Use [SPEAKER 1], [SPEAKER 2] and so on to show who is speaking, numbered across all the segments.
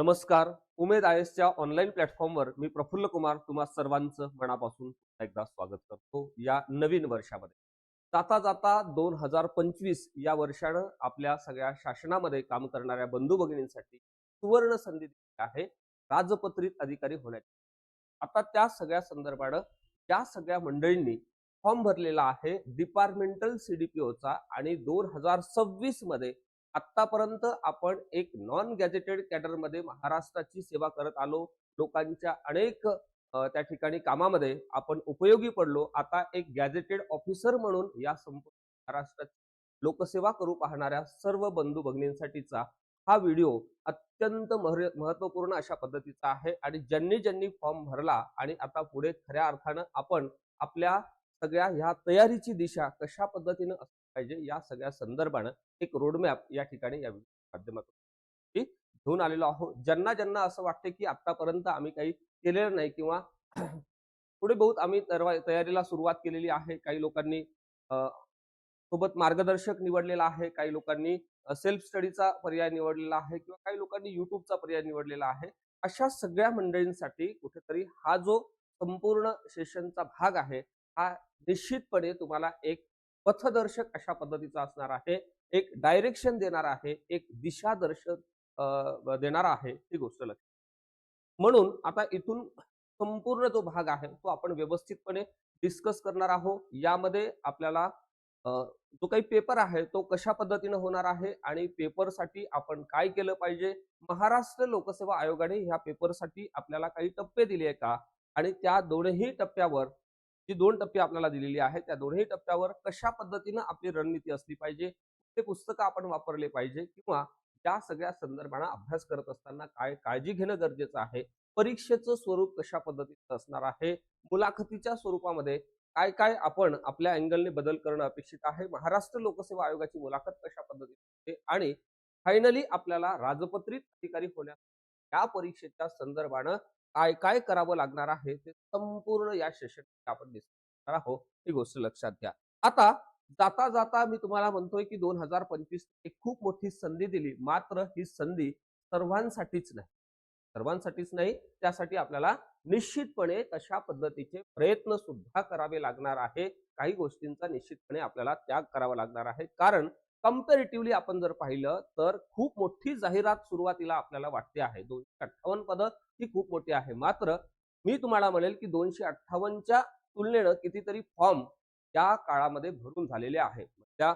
[SPEAKER 1] नमस्कार. उमेद आयएसच्या ऑनलाईन प्लॅटफॉर्मवर मी प्रफुल्ल कुमार तुम्हा सर्वांचं मनापासून एकदा स्वागत करतो या नवीन वर्षामध्ये. जाता जाता 2025 या वर्षानं आपल्या सगळ्या शासनामध्ये काम करणाऱ्या बंधू भगिनींसाठी सुवर्ण संधी दिली आहे राजपत्रित अधिकारी होण्याची. आता त्या सगळ्या संदर्भानं या सगळ्या मंडळींनी फॉर्म भरलेला आहे डिपार्टमेंटल सीडीपीओचा आणि 2026 मध्ये आतापर्यंत आपण एक नॉन गॅजेटेड कॅडरमध्ये महाराष्ट्राची सेवा करत आलो. लोकांच्या अनेक त्या ठिकाणी कामामध्ये आपण उपयोगी पडलो. आता एक गॅजेटेड ऑफिसर म्हणून या संपूर्ण महाराष्ट्रात लोकसेवा करू पाहणाऱ्या सर्व बंधू भगिनींसाठीचा हा व्हिडिओ अत्यंत महत्त्वपूर्ण अशा पद्धतीचा आहे आणि ज्यांनी ज्यांनी फॉर्म भरला आणि आता पुढे खऱ्या अर्थानं आपण आपल्या सगळ्या ह्या तयारीची दिशा कशा पद्धतीनं असली पाहिजे या सगळ्या संदर्भानं एक रोडमॅप या ठिकाणी या माध्यमातून घेऊन आलेलो आहोत. ज्यांना ज्यांना असं वाटते की आतापर्यंत आम्ही काही केलेलं नाही किंवा पुढे बहुत आम्ही तयारीला सुरुवात केलेली आहे, काही लोकांनी सोबत मार्गदर्शक निवडलेला आहे, काही लोकांनी सेल्फ स्टडीचा पर्याय निवडलेला आहे किंवा काही लोकांनी युट्यूबचा पर्याय निवडलेला आहे. अशा सगळ्या मंडळींसाठी कुठेतरी हा जो संपूर्ण सेशनचा भाग आहे हा निश्चितपणे तुम्हाला एक पथदर्शक अशा पद्धतीचा असणार आहे, एक डायरेक्शन देणार आहे, एक दिशादर्शक देणार आहे ही गोष्ट लक्षात. म्हणून आता इथून संपूर्ण जो भाग आहे तो आपण व्यवस्थितपणे डिस्कस करणार आहोत. यामध्ये आपल्याला जो काही पेपर आहे तो कशा पद्धतीने होणार आहे आणि पेपरसाठी आपण काय केलं पाहिजे, महाराष्ट्र लोकसेवा आयोगाने ह्या पेपरसाठी आपल्याला काही टप्पे दिले आहे का आणि त्या दोनही टप्प्यावर जी 2 टप्पे आपल्याला दिलेली आहेत त्या दोन्ही टप्प्यावर कशा पद्धतीने आपली रणनीती असली पाहिजे, ते पुस्तकं आपण वापरले पाहिजे किंवा त्या सगळ्या संदर्भाने अभ्यास करत असताना काय काळजी घेणं गरजेचं आहे, परीक्षेचं स्वरूप कशा पद्धतीचं असणार आहे, मुलाखतीच्या स्वरूपामध्ये काय काय आपण आपल्या अँगलने बदल करणं अपेक्षित आहे, महाराष्ट्र लोकसेवा आयोगाची मुलाखत कशा पद्धतीने आणि फायनली आपल्याला राजपत्रित अधिकारी होण्यास या परीक्षेच्या संदर्भानं काय काय करावं लागणार आहे ते संपूर्ण या सेशन आपण डिस्कस करणार आहोत. ही गोष्ट लक्षात घ्या. आता जाता जाता मी तुम्हाला म्हणतोय की 2025 एक खूप मोठी संधी दिली, मात्र ही संधी सर्वांसाठीच नाही, त्यासाठी आपल्याला निश्चितपणे तशा पद्धतीचे प्रयत्न सुद्धा करावे लागणार आहे. काही गोष्टींचा निश्चितपणे आपल्याला त्याग करावा लागणार आहे, कारण कंपॅरेटिव्हली आपण जर पाहिलं तर खूप मोठी जाहिरात सुरुवातीला आपल्याला वाटते आहे. 258 पदं ही खूप मोठी आहे, मात्र मी तुम्हाला म्हणेल की 258च्या तुलनेनं कितीतरी फॉर्म त्या काळामध्ये भरून झालेले आहेत. त्या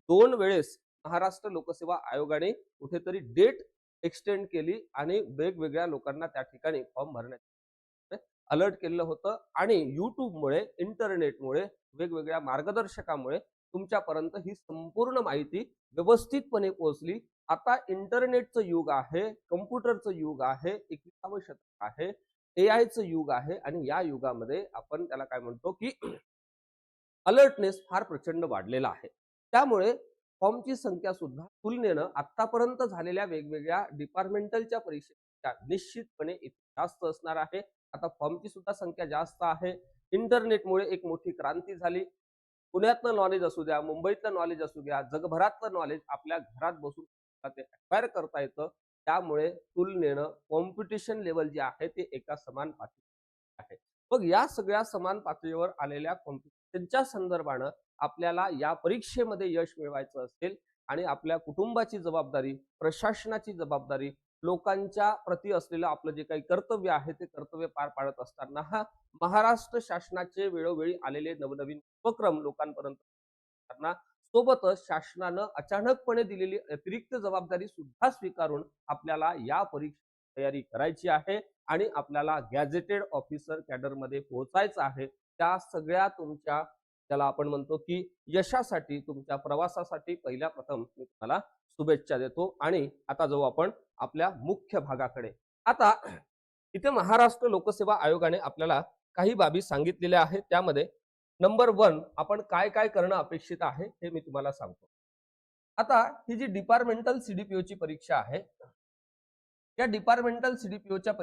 [SPEAKER 1] 2 वेळेस महाराष्ट्र लोकसेवा आयोगाने कुठेतरी डेट एक्सटेंड केली आणि वेगवेगळ्या लोकांना त्या ठिकाणी फॉर्म भरण्याचे अलर्ट केलेलं होतं आणि युट्यूबमुळे, इंटरनेटमुळे, वेगवेगळ्या मार्गदर्शकामुळे तुमच्यापर्यंत ही संपूर्ण माहिती व्यवस्थितपणे पोहोचली. आता इंटरनेटचं युग आहे, कम्प्युटरचं युग आहे, 21वे शतक आहे, एआयचं युग आहे आणि या युगामध्ये आपण त्याला काय म्हणतो की अलर्टनेस फार प्रचंड वाढलेला आहे. त्यामुळे फॉर्मची संख्या सुद्धा तुलनेनं आतापर्यंत झालेल्या वेगवेगळ्या डिपार्टमेंटलच्या परीक्षेच्या निश्चितपणे जास्त असणार आहे. आता फॉर्मची सुद्धा संख्या जास्त आहे. इंटरनेटमुळे एक मोठी क्रांती झाली. पुण्यातलं नॉलेज असू द्या, मुंबईतलं नॉलेज असू द्या, जगभरातलं नॉलेज आपल्या घरात बसून ते अक्वायर करता येतं. त्यामुळे तुलनेनं कॉम्पिटिशन लेवल जे आहे ते एका समान पातळीवर आहे. मग या सगळ्या समान पातळीवर आलेल्या कॉम्पिटिशनच्या संदर्भानं आपल्याला या परीक्षेमध्ये यश मिळवायचं असेल आणि आपल्या कुटुंबाची जबाबदारी, प्रशासनाची जबाबदारी, लोकांच्या प्रती असलेलं आपलं जे काही कर्तव्य आहे ते कर्तव्य पार पाडत असताना हा महाराष्ट्र शासनाचे वेळोवेळी आलेले नवनवीन उपक्रम लोकांपर्यंत सोबतच शासनानं अचानकपणे दिलेली अतिरिक्त जबाबदारी सुद्धा स्वीकारून आपल्याला या परीक्षेची तयारी करायची आहे आणि आपल्याला गॅजेटेड ऑफिसर कॅडरमध्ये पोहोचायचं आहे. त्या सगळ्या तुमच्या त्याला आपण म्हणतो की यशासाठी, तुमच्या प्रवासासाठी पहिल्या प्रथम मी तुम्हाला शुभेच्छा देतो. आणि आता जाऊ आपण आपल्या मुख्य भागाकडे. आता इथे महाराष्ट्र लोकसेवा आयोगाने आपल्याला काही बाबी सांगितलेल्या आहेत. त्यामध्ये नंबर 1 आपण काय काय करणं अपेक्षित आहे हे मी तुम्हाला सांगतो. आता ही जी डिपार्टमेंटल सीडीपीओची परीक्षा आहे, या डिपार्टमेंटल सीडीपीओच्या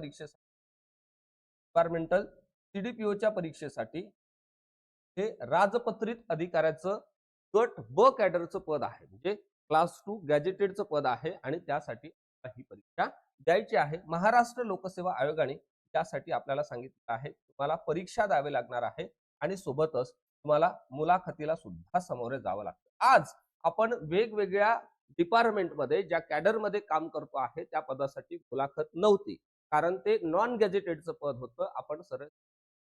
[SPEAKER 1] परीक्षेसाठी हे राजपत्रित अधिकाऱ्याचं गट ब कॅडरचं पद आहे, म्हणजे क्लास 2 गॅजेटेडचं पद आहे आणि त्यासाठी ही परीक्षा द्यायची आहे. महाराष्ट्र लोकसेवा आयोगाने त्यासाठी आपल्याला सांगितलं आहे तुम्हाला परीक्षा द्यावी लागणार आहे आणि सोबतच तुम्हाला मुलाखतीला सुद्धा सामोरे जावं लागतं. आज आपण वेगवेगळ्या डिपार्टमेंटमध्ये ज्या कॅडरमध्ये काम करतो आहे त्या पदासाठी मुलाखत नव्हती, कारण ते नॉन गॅजेटेडचं पद होतं. आपण सरळ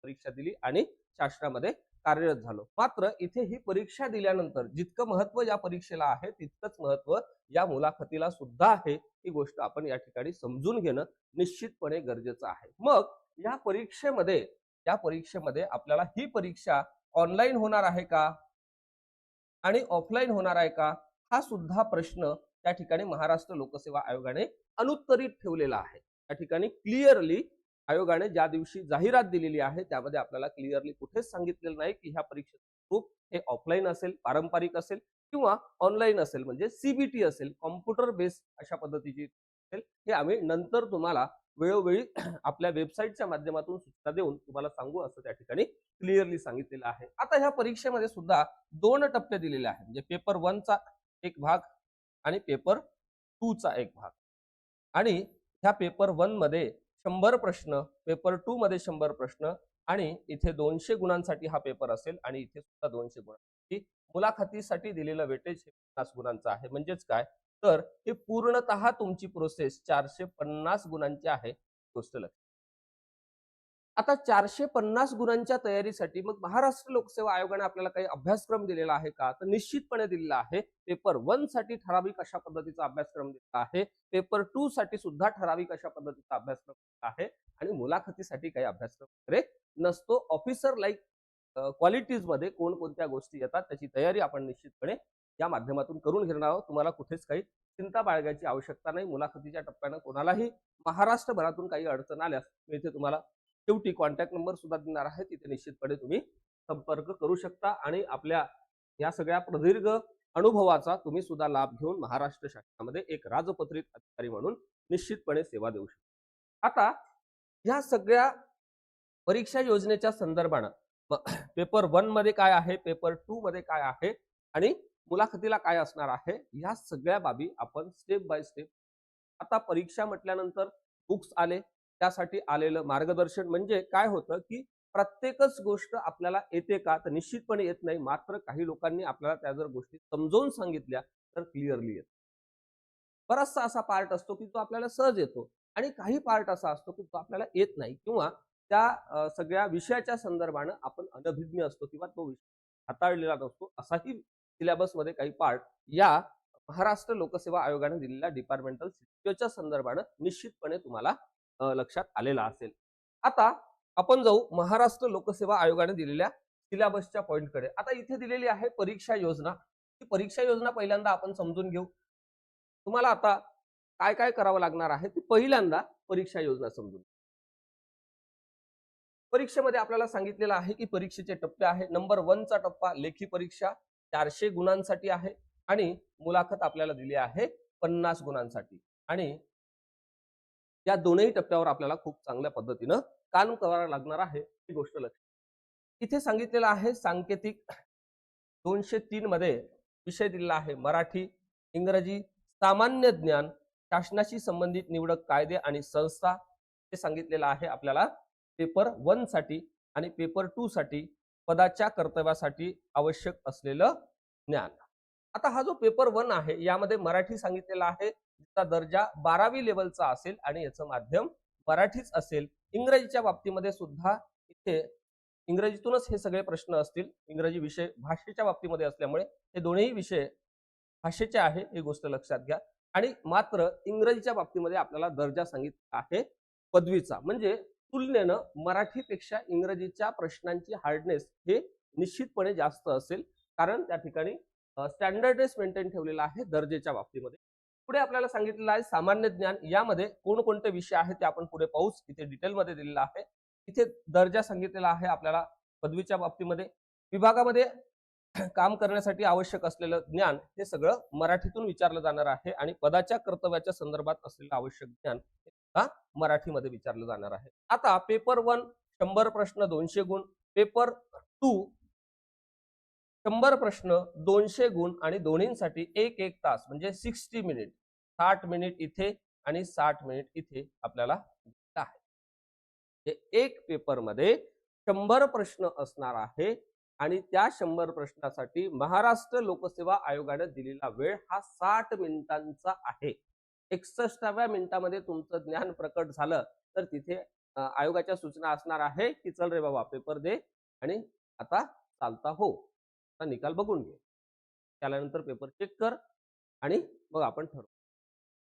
[SPEAKER 1] परीक्षा दिली आणि शासनामध्ये कार्यरत झालो. मात्र इथे ही परीक्षा दिल्यानंतर जितकं महत्व या परीक्षेला आहे तितकंच महत्व या मुलाखतीला सुद्धा आहे. ही गोष्ट आपण या ठिकाणी समजून घेणं निश्चितपणे गरजेचं आहे. मग या परीक्षेमध्ये आपल्याला ही परीक्षा ऑनलाईन होणार आहे का आणि ऑफलाईन होणार आहे का, हा सुद्धा प्रश्न त्या ठिकाणी महाराष्ट्र लोकसेवा आयोगाने अनुत्तरित ठेवलेला आहे. त्या ठिकाणी क्लिअरली आयोगाने ज्या दिवशी जाहिरात दिलेली आहे त्यामध्ये आपल्याला क्लिअरली कुठेच सांगितलेलं नाही की ह्या परीक्षेचं स्वरूप हे ऑफलाईन असेल, पारंपरिक असेल किंवा ऑनलाईन असेल, म्हणजे सीबीटी असेल, कॉम्प्युटर बेस्ड अशा पद्धतीची असेल. हे आम्ही नंतर तुम्हाला वेळोवेळी आपल्या वेबसाईटच्या माध्यमातून सूचना देऊन तुम्हाला सांगू असं त्या ठिकाणी क्लिअरली सांगितलेलं आहे. आता ह्या परीक्षेमध्ये सुद्धा 2 टप्पे दिलेले आहेत, म्हणजे पेपर 1 चा एक भाग आणि पेपर 2 चा एक भाग. आणि ह्या पेपर 1 मध्ये 100 प्रश्न, पेपर 2 मध्ये 100 प्रश्न आणि इथे 200 गुणांसाठी हा पेपर असेल आणि इथे सुद्धा 200 गुणांसाठी. मुलाखतीसाठी दिलेलं वेटेज हे 50 गुणांचं आहे. म्हणजेच काय, तर हे पूर्णतः तुमची प्रोसेस 450 गुणांची आहे. गोष्ट लक्षात. आता 450 गुणांच्या तयारीसाठी मग महाराष्ट्र लोकसेवा आयोगाने आपल्याला काही अभ्यासक्रम दिलेला आहे का, तर निश्चितपणे दिलेला आहे. पेपर 1 साठी ठराविक अशा पद्धतीचा अभ्यासक्रम दिलेला आहे. पेपर 2 साठी सुद्धा ठराविक अशा पद्धतीचा अभ्यासक्रम दिलेला आहे आणि मुलाखतीसाठी काही अभ्यासक्रम वगैरे नसतो. ऑफिसर लाईक क्वालिटीज मध्ये कोणकोणत्या गोष्टी येतात त्याची तयारी आपण निश्चितपणे या माध्यमातून करून घेणार आहोत. तुम्हाला कुठेच काही चिंता बाळगायची आवश्यकता नाही. मुलाखतीच्या टप्प्यानं कोणालाही महाराष्ट्रभरातून काही अडचण आल्यास मी इथे तुम्हाला शेवटी कॉन्टॅक्ट नंबर सुद्धा देणार आहे. तिथे निश्चितपणे तुम्ही संपर्क करू शकता आणि आपल्या या सगळ्या प्रदीर्घ अनुभवाचा तुम्ही सुद्धा लाभ घेऊन महाराष्ट्र शासनामध्ये एक राजपत्रित अधिकारी म्हणून निश्चितपणे सेवा देऊ शकता. आता या सगळ्या परीक्षा योजनेच्या संदर्भानं पेपर 1 मध्ये काय आहे, पेपर 2 मध्ये काय आहे आणि मुलाखतीला काय असणार आहे, या सगळ्या बाबी आपण स्टेप बाय स्टेप. आता परीक्षा म्हटल्यानंतर बुक्स आले, त्यासाठी आलेलं मार्गदर्शन. म्हणजे काय होतं की प्रत्येकच गोष्ट आपल्याला येते का, तर निश्चितपणे येत नाही. मात्र काही लोकांनी आपल्याला त्या जर गोष्टी समजावून सांगितल्या तर क्लिअरली येत. बराचसा असा पार्ट असतो की तो आपल्याला सहज येतो आणि काही पार्ट असा असतो की तो आपल्याला येत नाही किंवा त्या सगळ्या विषयाच्या संदर्भानं आपण अनभिज्ञ असतो किंवा तो विषय हाताळलेला नसतो. असाही सिलेबसमध्ये काही पार्ट या महाराष्ट्र लोकसेवा आयोगाने दिलेल्या डिपार्टमेंटल सीईओच्या संदर्भानं निश्चितपणे तुम्हाला लक्षात आलेला असेल. आता आपण जाऊ महाराष्ट्र लोकसेवा आयोगाने दिलेल्या सिलेबसच्या पॉइंटकडे. आता इथे दिलेली आहे परीक्षा योजना. ही परीक्षा योजना पहिल्यांदा आपण समजून घेऊ. तुम्हाला आता काय काय करावं लागणार आहे ती पहिल्यांदा परीक्षा योजना समजून. परीक्षेमध्ये आपल्याला सांगितलेलं आहे की परीक्षेचे टप्पे आहे. नंबर 1 चा टप्पा लेखी परीक्षा 400 गुणांसाठी आहे आणि मुलाखत आपल्याला दिली आहे 50 गुणांसाठी आणि या दोनही टप्प्यावर आपल्याला खूप चांगल्या पद्धतीनं काम करावं लागणार आहे, ही गोष्ट लक्षात. इथे सांगितलेलं आहे सांकेतिक 203 मध्ये विषय दिलेला आहे मराठी, इंग्रजी, सामान्य ज्ञान, शासनाशी संबंधित निवडक कायदे आणि संस्था. हे सांगितलेलं आहे आपल्याला पेपर 1 साठी आणि पेपर 2 साठी पदाच्या कर्तव्यासाठी आवश्यक असलेलं ज्ञान. आता हा जो पेपर 1 आहे यामध्ये मराठी सांगितलेला आहे, जिचा दर्जा 12वी लेवलचा असेल आणि याचं माध्यम मराठीच असेल. इंग्रजीच्या बाबतीमध्ये सुद्धा इथे इंग्रजीतूनच हे सगळे प्रश्न असतील. इंग्रजी विषय भाषेच्या बाबतीमध्ये असल्यामुळे हे दोन्ही विषय भाषेचे आहे, ही गोष्ट लक्षात घ्या. आणि मात्र इंग्रजीच्या बाबतीमध्ये आपल्याला दर्जा सांगितला आहे पदवीचा. म्हणजे तुलनेनं मराठीपेक्षा इंग्रजीच्या प्रश्नांची हार्डनेस हे निश्चितपणे जास्त असेल, कारण त्या ठिकाणी स्टँडर्डनेस मेंटेन ठेवलेला आहे दर्जेच्या बाबतीमध्ये. पुढे आपल्याला सांगितलेलं आहे सामान्य ज्ञान. यामध्ये कोणकोणते विषय आहेत ते आपण पुढे पाहूच. इथे डिटेलमध्ये दिलेला आहे. इथे दर्जा सांगितलेला आहे आपल्याला पदवीच्या बाबतीमध्ये. विभागामध्ये काम करण्यासाठी आवश्यक असलेलं ज्ञान हे सगळं मराठीतून विचारलं जाणार आहे आणि पदाच्या कर्तव्याच्या संदर्भात असलेलं आवश्यक ज्ञान हे मराठीमध्ये विचारलं जाणार आहे. आता पेपर 1 100 प्रश्न 200 गुण, पेपर 2 100 प्रश्न 200 गुण आणि दोन्हींसाठी 1 तास म्हणजे 60 मिनिट. 60 मिनिट इथे आणि 60 मिनिट इथे आपल्याला दिलेलं आहे. एक पेपरमध्ये 100 प्रश्न असणार आहे आणि त्या 100 प्रश्नासाठी महाराष्ट्र लोकसेवा आयोगाने दिलेला वेळ हा 60 मिनिटांचा आहे. 61व्या मिनिटामध्ये तुमचं ज्ञान प्रकट झालं तर तिथे आयोगाच्या सूचना असणार आहे की चल रे बाबा पेपर दे आणि आता चालता हो, आता निकाल बघून घे, त्यानंतर पेपर चेक कर आणि मग आपण ठरवू.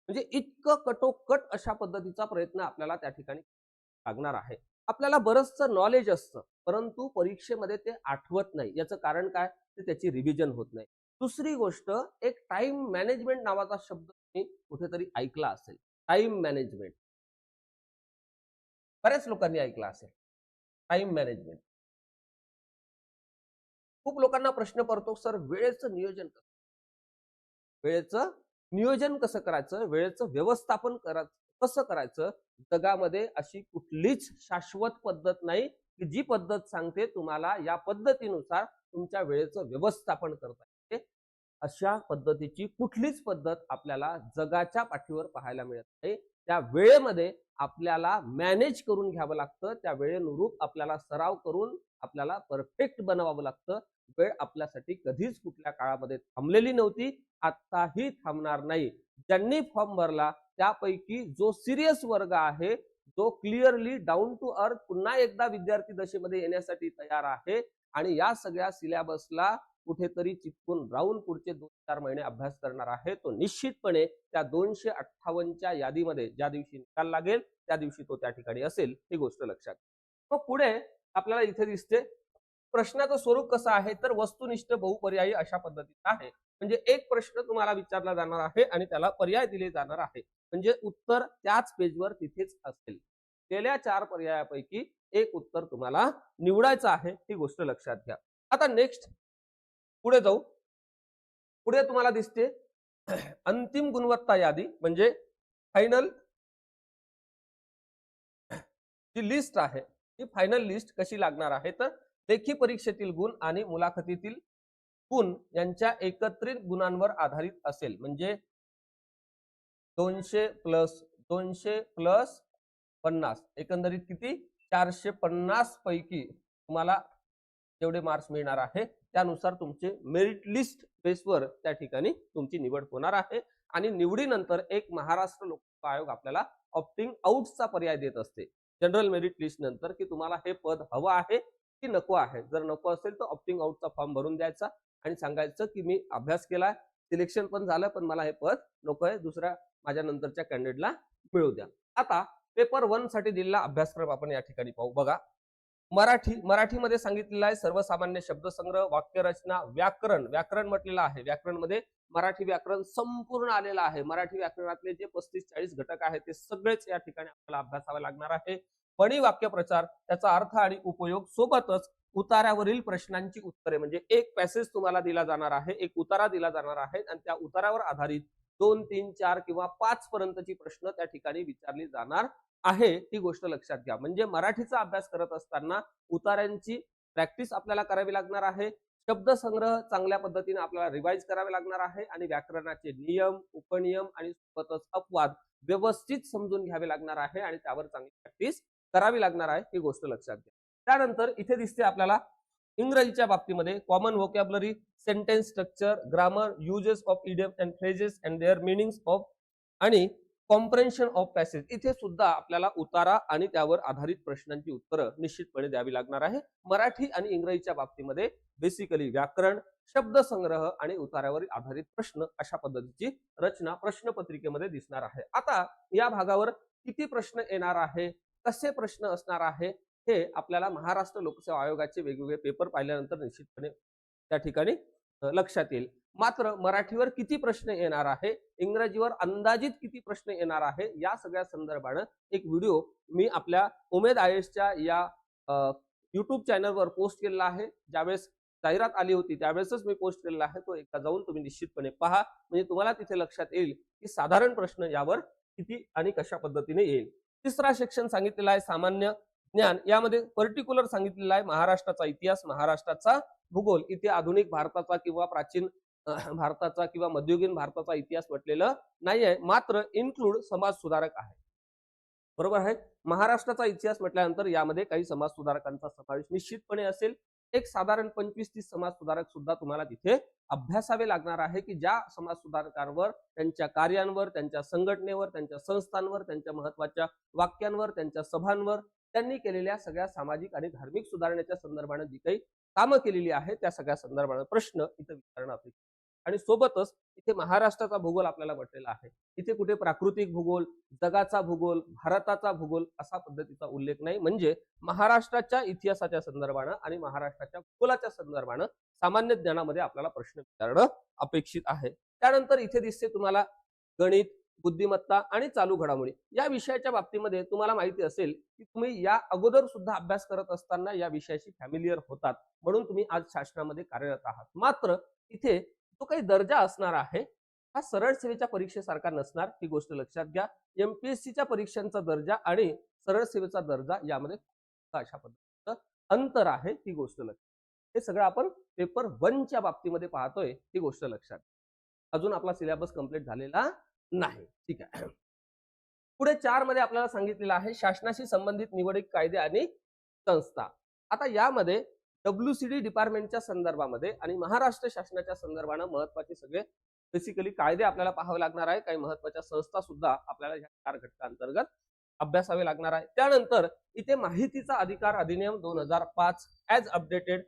[SPEAKER 1] म्हणजे इतकं कटोकट अशा पद्धतीचा प्रयत्न आपल्याला त्या ठिकाणी लागणार आहे. आपल्याला बरंचसं नॉलेज असतं परंतु परीक्षेमध्ये ते आठवत नाही. याचं कारण काय, तर त्याची रिव्हिजन होत नाही. दुसरी गोष्ट, एक टाइम मॅनेजमेंट नावाचा शब्द तुम्ही कुठेतरी ऐकला असेल. टाइम मॅनेजमेंट बऱ्याच लोकांनी ऐकला असेल. टाइम मॅनेजमेंट खूप लोकांना प्रश्न पडतो, सर वेळेचं नियोजन कसं, वेळेचं नियोजन कसं करायचं, वेळेचं व्यवस्थापन कसं करायचं. जगामध्ये अशी कुठलीच शाश्वत पद्धत नाही की जी पद्धत सांगते तुम्हाला या पद्धतीनुसार तुमच्या वेळेचं व्यवस्थापन करता येते. अशा पद्धतीची कुठलीच पद्धत आपल्याला जगाच्या पाठीवर पाहायला मिळत नाही. त्या वेळेमध्ये आपल्याला मॅनेज करून घ्यावं लागतं. त्या वेळेनुरूप आपल्याला सराव करून आपल्याला परफेक्ट बनवावं लागतं. वेळ आपल्यासाठी कधीच कुठल्या काळामध्ये थांबलेली नव्हती, आताही थांबणार नाही. ज्यांनी फॉर्म भरला त्यापैकी जो सिरियस वर्ग आहे, जो क्लिअरली डाऊन टू अर्थ पुन्हा एकदा विद्यार्थी दशेमध्ये येण्यासाठी तयार आहे आणि या सगळ्या सिलेबसला कुठेतरी चिपकून राहून पुढचे 2-4 महिने अभ्यास करणार आहे, तो निश्चितपणे त्या 258च्या यादीमध्ये ज्या दिवशी निकाल लागेल त्या दिवशी तो त्या ठिकाणी असेल, ही गोष्ट लक्षात. मग पुढे आपल्याला इथे दिसते प्रश्नाचं स्वरूप कसं आहे, तर वस्तुनिष्ठ बहुपर्यायी अशा पद्धतीचं आहे. म्हणजे एक प्रश्न तुम्हाला विचारला जाणार आहे आणि त्याला पर्याय दिले जाणार आहे. म्हणजे उत्तर त्याच पेजवर तिथेच असेल. गेल्या 4 पर्यायापैकी एक उत्तर तुम्हाला निवडायचं आहे, ही गोष्ट लक्षात घ्या. आता नेक्स्ट पुढे जाऊ. पुढे तुम्हाला दिसते अंतिम गुणवत्ता यादी, म्हणजे फायनल जी लिस्ट आहे ही फायनल लिस्ट कशी लागणार आहे, तर लेखी परीक्षेतील गुण आणि मुलाखतीतील गुण यांच्या एकत्रित गुणांवर आधारित असेल. म्हणजे 200 प्लस 200 प्लस 50 एकंदरीत किती, 450 पैकी तुम्हाला जेवढे मार्क्स मिळणार आहे त्यानुसार तुमचे मेरिट लिस्ट बेसवर त्या ठिकाणी तुमची निवड होणार आहे. आणि निवडीनंतर एक महाराष्ट्र लोकसेवा आयोग आपल्याला ऑप्टिंग आउटचा पर्याय देत असते जनरल मेरिट लिस्ट नंतर, की तुम्हाला हे पद हवं आहे की नको आहे. जर नको असेल तर ऑप्टिंग आउटचा फॉर्म भरून द्यायचा आणि सांगायचं की मी अभ्यास केला, सिलेक्शन पण झालं, पण मला हे पद नको आहे, दुसऱ्या माझ्या नंतरच्या कॅन्डिडेटला मिळू द्या. आता पेपर 1 साठी दिलेला अभ्यासक्रम आपण या ठिकाणी पाहू. बघा, मराठीमध्ये सांगितलेलं आहे सर्वसामान्य शब्दसंग्रह, वाक्यरचना, व्याकरण. व्याकरण म्हटलेलं आहे, व्याकरण मध्ये मराठी व्याकरण संपूर्ण आलेलं आहे. मराठी व्याकरणातले जे 35-40 घटक आहेत ते सगळेच या ठिकाणी आपल्याला अभ्यासावे लागणार आहे. फणी वाक्यप्रचार, त्याचा अर्थ आणि उपयोग, सोबतच उतार्यावरील प्रश्नांची उत्तरे. म्हणजे एक पॅसेज तुम्हाला दिला जाणार आहे, एक उतारा दिला जाणार आहे आणि त्या उतारावर आधारित 2, 3, 4 किंवा 5 पर्यंतची प्रश्न त्या ठिकाणी विचारली जाणार आहे, ही गोष्ट लक्षात घ्या. म्हणजे मराठीचा अभ्यास करत असताना उतार्यांची प्रॅक्टिस आपल्याला करावी लागणार आहे. शब्दसंग्रह चांगल्या पद्धतीने आपल्याला रिवाइज करावे लागणार आहे आणि व्याकरणाचे नियम, उपनियम आणि सोबतच अपवाद व्यवस्थित समजून घ्यावे लागणार आहे आणि त्यावर चांगली प्रॅक्टिस करावी लागणार आहे, ही गोष्ट लक्षात घ्या. त्यानंतर इथे दिसते आपल्याला इंग्रजीच्या बाबतीमध्ये common vocabulary, sentence structure, grammar, uses of idiom and phrases and their meanings of आणि कॉम्प्रेन्शन ऑफ पॅसेज. इथे सुद्धा आपल्याला उतारा आणि त्यावर आधारित प्रश्नांची उत्तरं निश्चितपणे द्यावी लागणार आहे. मराठी आणि इंग्रजीच्या बाबतीमध्ये बेसिकली व्याकरण, शब्दसंग्रह आणि उतार्यावर आधारित प्रश्न अशा पद्धतीची रचना प्रश्नपत्रिकेमध्ये दिसणार आहे. आता या भागावर किती प्रश्न येणार आहे, कसे प्रश्न असणार आहे, हे आपल्याला महाराष्ट्र लोकसेवा आयोगाचे वेगवेगळे पेपर पाहिल्यानंतर निश्चितपणे त्या ठिकाणी लक्षात येईल. मात्र मराठीवर किती प्रश्न येणार आहे, इंग्रजीवर अंदाजित किती प्रश्न येणार आहे, या सगळ्या संदर्भाने एक व्हिडिओ मी आपल्या उमेद आयएसच्या या युट्यूब चॅनलवर पोस्ट केलेला आहे. ज्यावेळेस जाहिरात आली होती त्यावेळेसच मी पोस्ट केलेला आहे, तो एकदा जाऊन तुम्ही निश्चितपणे पहा. म्हणजे तुम्हाला तिथे लक्षात येईल की साधारण प्रश्न यावर किती आणि कशा पद्धतीने येईल. तिसरा सेक्शन सांगितलेला आहे सामान्य ज्ञान. यामध्ये पर्टिक्युलर सांगितलेला आहे महाराष्ट्राचा इतिहास, महाराष्ट्राचा भूगोल. इथे आधुनिक भारताचा किंवा प्राचीन भारताचा किंवा मध्ययुगीन भारताचा इतिहास म्हटलेलं नाहीये, मात्र इन्क्लूड समाज सुधारक आहे. बरोबर आहे. महाराष्ट्राचा इतिहास म्हटल्यानंतर यामध्ये काही समाज सुधारकांचा समावेश निश्चितपणे असेल. एक साधारण 25-30 समाज सुधारक सुद्धा तुम्हाला तिथे अभ्यासावे लागणार आहे, की ज्या समाज सुधारकांवर, त्यांच्या कार्यांवर, त्यांच्या संघटनेवर, त्यांच्या संस्थांवर, त्यांच्या महत्वाच्या वाक्यांवर, त्यांच्या सभांवर त्यांनी केलेल्या सगळ्या सामाजिक आणि धार्मिक सुधारणेच्या संदर्भाने जी काही कामं केलेली आहेत त्या सगळ्या संदर्भाने प्रश्न इथं विचारणं अपेक्षित आहे. आणि सोबतच इथे महाराष्ट्राचा भूगोल आपल्याला म्हटलेला आहे. इथे कुठे प्राकृतिक भूगोल, जगाचा भूगोल, भारताचा भूगोल असा पद्धतीचा उल्लेख नाही. म्हणजे महाराष्ट्राच्या इतिहासाच्या संदर्भानं आणि महाराष्ट्राच्या भूगोलाच्या संदर्भानं सामान्य ज्ञानामध्ये आपल्याला प्रश्न विचारणं अपेक्षित आहे. त्यानंतर इथे दिसते तुम्हाला गणित, बुद्धिमत्ता आणि चालू घडामोडी या विषयाच्या बाबतीमध्ये तुम्हाला माहिती असेल की तुम्ही या अगोदर सुद्धा अभ्यास करत असताना या विषयाशी फॅमिलियर होतात, म्हणून तुम्ही आज शासनामध्ये कार्यरत आहात. मात्र इथे जो काही दर्जा असणार आहे हा सरळ सेवेच्या परीक्षेसारखा नसणार, ही गोष्ट लक्षात घ्या. एमपीएससीच्या परीक्षांचा दर्जा आणि सरळ सेवेचा दर्जा यामध्ये अशा पद्धतीचं अंतर आहे, ही गोष्ट लक्षात. हे सगळं आपण पेपर 1च्या बाबतीमध्ये पाहतोय, ही गोष्ट लक्षात. अजून आपला सिलेबस कंप्लीट झालेला नाही. ठीक आहे. पुढे 4 मध्ये आपल्याला सांगितलेलं आहे शासनाशी संबंधित निवडक कायदे आणि संस्था. आता यामध्ये WCD डिपार्टमेंटच्या संदर्भामध्ये आणि महाराष्ट्र शासनाच्या संदर्भानं महत्वाचे सगळे बेसिकली कायदे आपल्याला पाहावे लागणार आहे. काही महत्वाच्या संस्था सुद्धा आपल्याला या 4 घटकांतर्गत अभ्यासावे लागणार आहे. त्यानंतर इथे माहितीचा अधिकार अधिनियम 2005 ॲज अपडेटेड,